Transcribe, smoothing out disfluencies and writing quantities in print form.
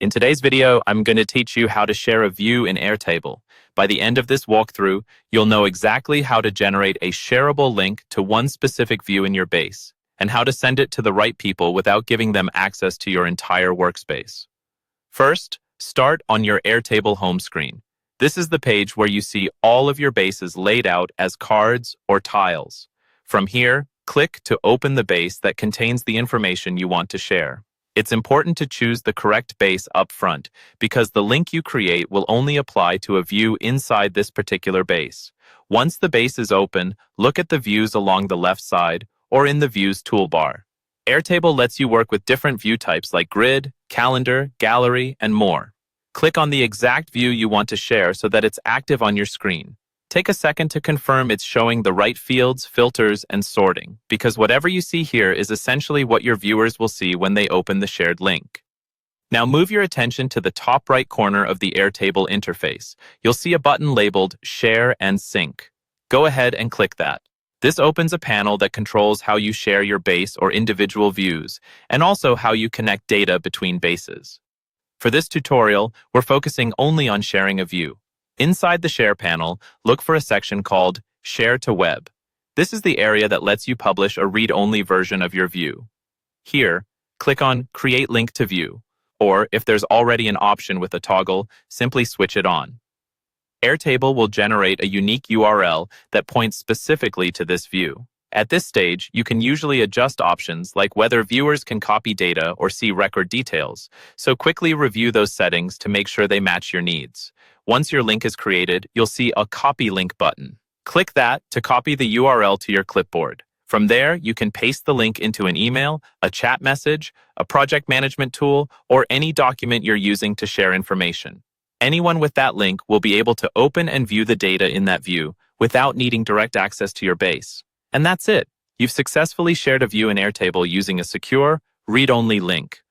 In today's video, I'm going to teach you how to share a view in Airtable. By the end of this walkthrough, you'll know exactly how to generate a shareable link to one specific view in your base, and how to send it to the right people without giving them access to your entire workspace. First, start on your Airtable home screen. This is the page where you see all of your bases laid out as cards or tiles. From here, click to open the base that contains the information you want to share. It's important to choose the correct base up front because the link you create will only apply to a view inside this particular base. Once the base is open, look at the views along the left side or in the Views toolbar. Airtable lets you work with different view types like grid, calendar, gallery, and more. Click on the exact view you want to share so that it's active on your screen. Take a second to confirm it's showing the right fields, filters, and sorting, because whatever you see here is essentially what your viewers will see when they open the shared link. Now move your attention to the top right corner of the Airtable interface. You'll see a button labeled Share and Sync. Go ahead and click that. This opens a panel that controls how you share your base or individual views, and also how you connect data between bases. For this tutorial, we're focusing only on sharing a view. Inside the Share panel, look for a section called Share to Web. This is the area that lets you publish a read-only version of your view. Here, click on Create Link to View, or if there's already an option with a toggle, simply switch it on. Airtable will generate a unique URL that points specifically to this view. At this stage, you can usually adjust options like whether viewers can copy data or see record details, so quickly review those settings to make sure they match your needs. Once your link is created, you'll see a Copy Link button. Click that to copy the URL to your clipboard. From there, you can paste the link into an email, a chat message, a project management tool, or any document you're using to share information. Anyone with that link will be able to open and view the data in that view without needing direct access to your base. And that's it. You've successfully shared a view in Airtable using a secure, read-only link.